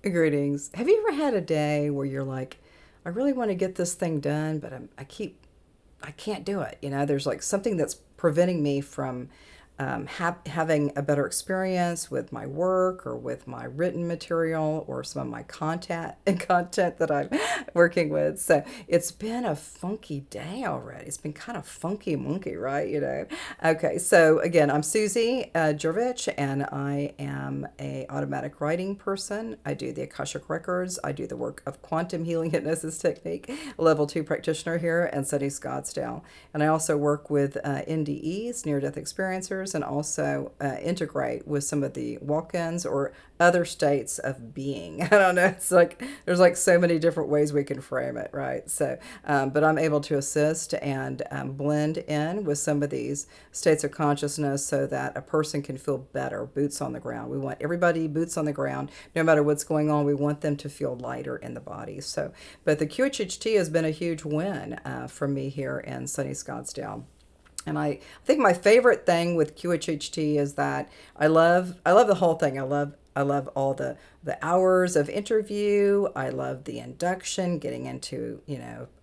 Greetings. Have you ever had a day where you're like, I really want to get this thing done, but I can't do it. There's like something that's preventing me from having a better experience with my work or with my written material or some of my content that I'm working with. So it's been a funky day already. It's been kind of funky monkey, right? Okay, so again, I'm Susie Jervich, and I am a automatic writing person. I do the Akashic Records. I do the work of Quantum Healing Hypnosis Technique, level 2 practitioner here in sunny Scottsdale. And I also work with NDEs, near-death experiencers, and also integrate with some of the walk-ins or other states of being. I don't know. It's like there's like so many different ways we can frame it, right? So, but I'm able to assist and blend in with some of these states of consciousness so that a person can feel better, boots on the ground. We want everybody boots on the ground, no matter what's going on. We want them to feel lighter in the body. So, but the QHHT has been a huge win for me here in sunny Scottsdale. And I think my favorite thing with QHHT is that I love the whole thing. I love all the hours of interview. I love the induction, getting into,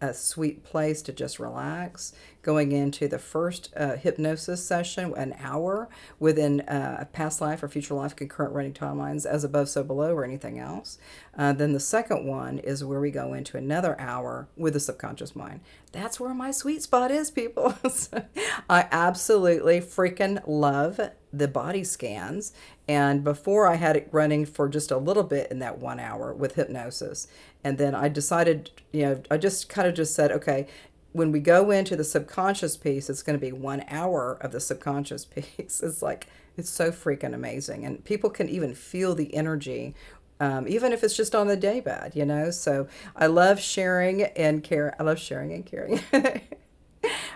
a sweet place to just relax, going into the first hypnosis session, an hour within a past life or future life concurrent running timelines, as above, so below, or anything else. Then the second one is where we go into another hour with the subconscious mind. That's where my sweet spot is, people. So I absolutely freaking love the body scans. And before I had it running for just a little bit in that 1 hour with hypnosis. And then I decided, I just kind of just said, okay, when we go into the subconscious piece, it's going to be 1 hour of the subconscious piece. It's like, it's so freaking amazing. And people can even feel the energy, even if it's just on the daybed. So I love sharing and care. I love sharing and caring.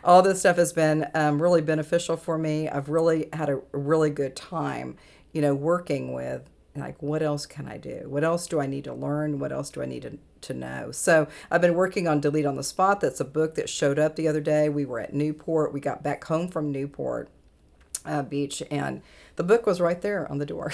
All this stuff has been really beneficial for me. I've really had a really good time, working with like, what else can I do? What else do I need to learn? What else do I need to know? So I've been working on Delete on the Spot. That's a book that showed up the other day. We were at Newport. We got back home from Newport Beach, and the book was right there on the door.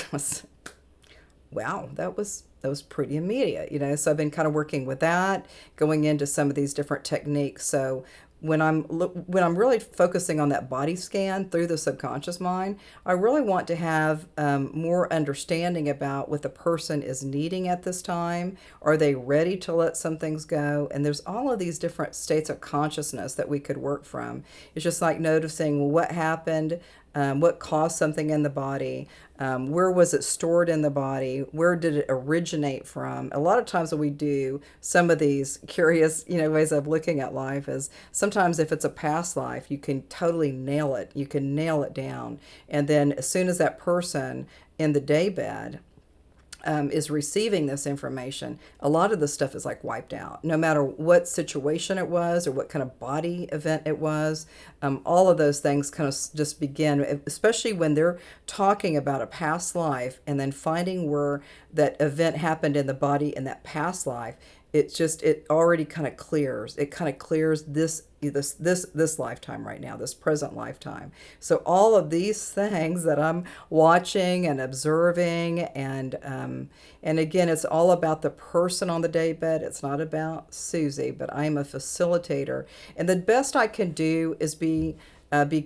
Wow, that was pretty immediate. So I've been kind of working with that, going into some of these different techniques. So when I'm really focusing on that body scan through the subconscious mind, I really want to have more understanding about what the person is needing at this time. Are they ready to let some things go? And there's all of these different states of consciousness that we could work from. It's just like noticing, well, what happened, what caused something in the body, where was it stored in the body, where did it originate from. A lot of times when we do some of these curious, ways of looking at life is sometimes if it's a past life, you can totally nail it. You can nail it down. And then as soon as that person in the daybed is receiving this information, a lot of the stuff is like wiped out. No matter what situation it was or what kind of body event it was, all of those things kind of just begin, especially when they're talking about a past life and then finding where that event happened in the body in that past life. It already kind of clears. It kind of clears this lifetime right now, this present lifetime. So all of these things that I'm watching and observing, and again, it's all about the person on the daybed. It's not about Susie, but I'm a facilitator, and the best I can do is be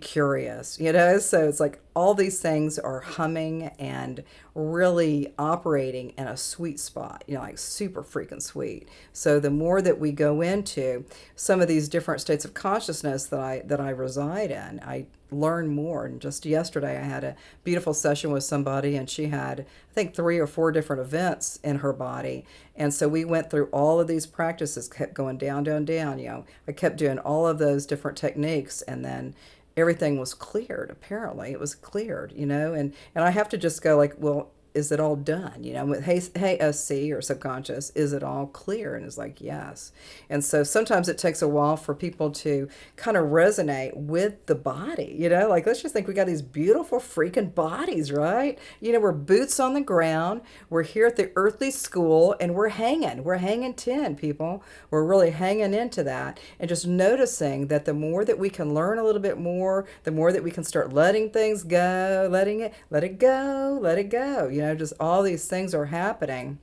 curious, So it's like all these things are humming and really operating in a sweet spot, like super freaking sweet. So the more that we go into some of these different states of consciousness that I reside in, I learn more. And just yesterday, I had a beautiful session with somebody, and she had, I think, 3 or 4 different events in her body. And so we went through all of these practices, kept going down, down, down. I kept doing all of those different techniques, and then everything was cleared. Apparently it was cleared, and I have to just go like, well, is it all done? With hey SC or subconscious, is it all clear? And it's like, yes. And so sometimes it takes a while for people to kind of resonate with the body, like let's just think we got these beautiful freaking bodies, right? We're boots on the ground. We're here at the earthly school, and we're hanging 10, people. We're really hanging into that, and just noticing that the more that we can learn a little bit more, the more that we can start letting things go, let it go, just all these things are happening.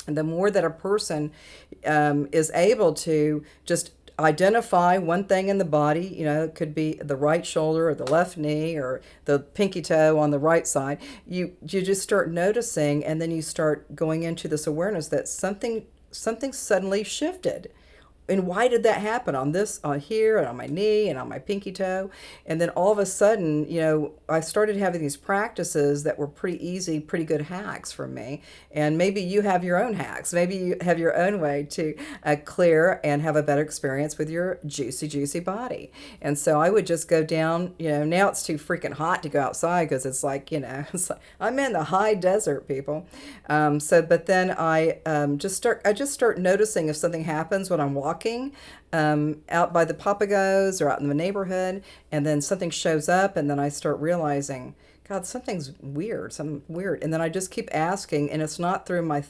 And the more that a person is able to just identify one thing in the body, it could be the right shoulder or the left knee or the pinky toe on the right side, you just start noticing, and then you start going into this awareness that something suddenly shifted. And why did that happen on this, on here, and on my knee, and on my pinky toe? And then all of a sudden, I started having these practices that were pretty easy, pretty good hacks for me. And maybe you have your own hacks. Maybe you have your own way to clear and have a better experience with your juicy, juicy body. And so I would just go down, now it's too freaking hot to go outside because it's like, it's like, I'm in the high desert, people. But then I just start noticing if something happens when I'm walking out by the Papagos or out in the neighborhood, and then something shows up, and then I start realizing, God, something's weird, something weird. And then I just keep asking, and it's not through my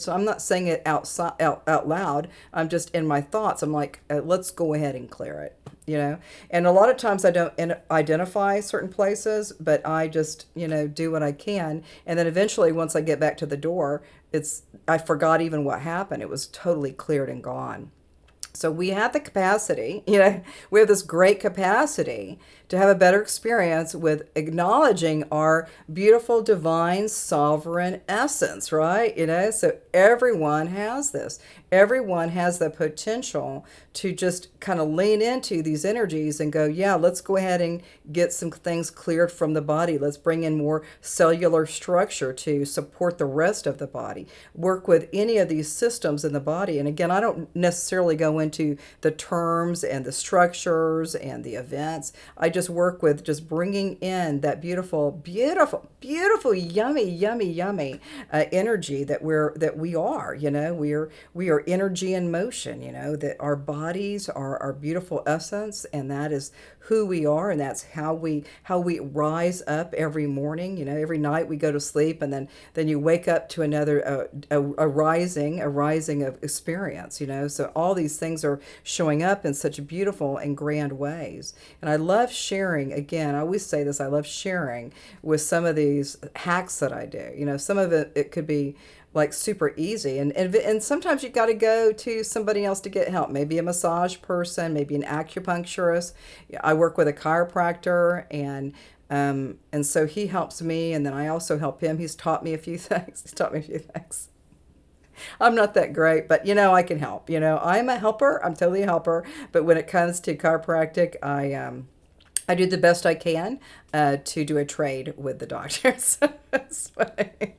I'm not saying it out loud. I'm just in my thoughts. I'm like, let's go ahead and clear it. And a lot of times I don't identify certain places, but I just, do what I can. And then eventually, once I get back to the door, I forgot even what happened. It was totally cleared and gone. So we have the capacity, we have this great capacity to have a better experience with acknowledging our beautiful, divine, sovereign essence, right? So everyone has this. Everyone has the potential to just kind of lean into these energies and go, yeah, let's go ahead and get some things cleared from the body. Let's bring in more cellular structure to support the rest of the body. Work with any of these systems in the body. And again, I don't necessarily go into the terms and the structures and the events. I just work with just bringing in that beautiful, beautiful, beautiful, yummy, yummy, yummy energy that we are. We are energy in motion. That our bodies are our beautiful essence, and that is who we are, and that's how we rise up every morning. Every night we go to sleep, and then you wake up to another a rising of experience. So all these things are showing up in such beautiful and grand ways. And I love sharing, again, I always say this, I love sharing with some of these hacks that I do. Some of it could be like super easy. And sometimes you got to go to somebody else to get help. Maybe a massage person, maybe an acupuncturist. I work with a chiropractor, and so he helps me, and then I also help him. He's taught me a few things. I'm not that great, but I can help. I'm a helper. I'm totally a helper. But when it comes to chiropractic, I do the best I can to do a trade with the doctors. It's funny.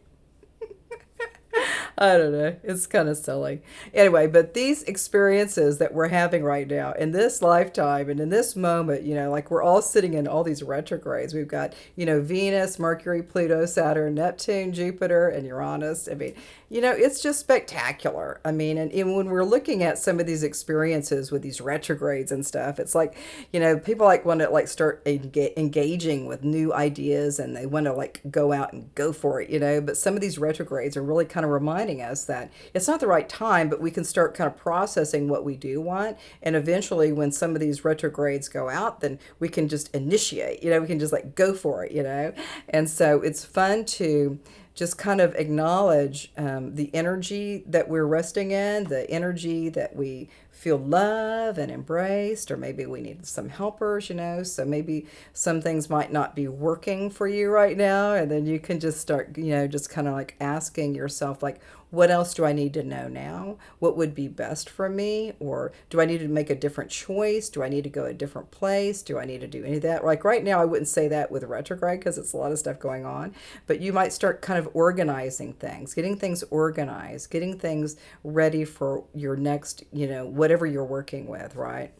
I don't know. It's kind of silly. Anyway, but these experiences that we're having right now in this lifetime and in this moment, like we're all sitting in all these retrogrades. We've got, Venus, Mercury, Pluto, Saturn, Neptune, Jupiter, and Uranus. I mean, it's just spectacular. I mean, and when we're looking at some of these experiences with these retrogrades and stuff, it's like, people want to start engaging with new ideas, and they want to go out and go for it, but some of these retrogrades are really kind of reminding us that it's not the right time, but we can start kind of processing what we do want. And eventually when some of these retrogrades go out, then we can just initiate, we can just go for it, And so it's fun to just kind of acknowledge the energy that we're resting in, the energy that we feel love and embraced, or maybe we need some helpers, so maybe some things might not be working for you right now, and then you can just start, just kind of asking yourself, what else do I need to know now? What would be best for me? Or do I need to make a different choice? Do I need to go a different place? Do I need to do any of that? Right now, I wouldn't say that with retrograde because it's a lot of stuff going on. But you might start kind of organizing things, getting things organized, getting things ready for your next, whatever you're working with, right?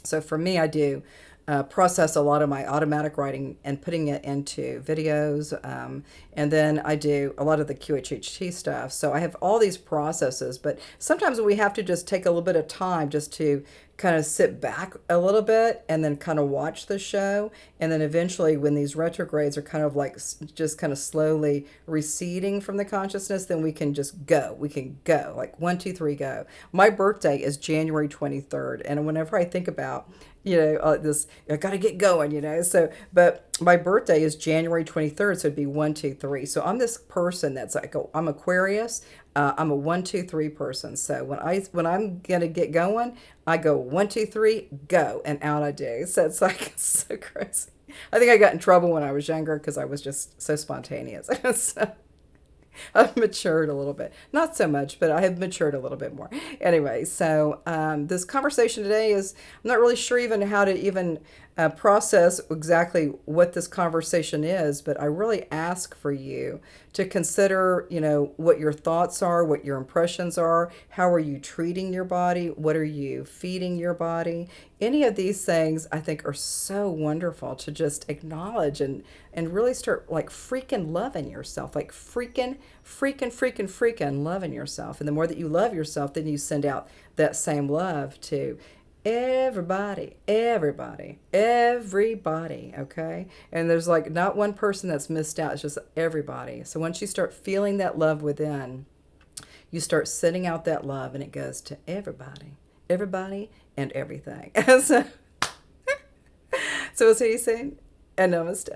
So for me, I do process a lot of my automatic writing and putting it into videos. And then I do a lot of the QHHT stuff. So I have all these processes, but sometimes we have to just take a little bit of time just to kind of sit back a little bit and then kind of watch the show. And then eventually when these retrogrades are kind of just kind of slowly receding from the consciousness, then we can just go. We can go 1, 2, 3, go. My birthday is January 23rd. And whenever I think about this, I got to get going, so, but my birthday is January 23rd, so it'd be 1, 2, 3. So I'm this person that's I'm Aquarius. I'm a 1, 2, 3 person. So when I'm gonna get going, I go 1, 2, 3, go, and out I do. So it's like it's so crazy. I think I got in trouble when I was younger because I was just so spontaneous. So I've matured a little bit. Not so much, but I have matured a little bit more. Anyway, so this conversation today is, I'm not really sure even how to even process exactly what this conversation is, but I really ask for you to consider, what your thoughts are, what your impressions are, how are you treating your body, what are you feeding your body. Any of these things I think are so wonderful to just acknowledge and really start like freaking loving yourself, like freaking loving yourself. And the more that you love yourself, then you send out that same love to everybody, okay? And there's like not one person that's missed out, it's just everybody. So once you start feeling that love within, you start sending out that love and it goes to everybody and everything. So we'll see you soon, and namaste.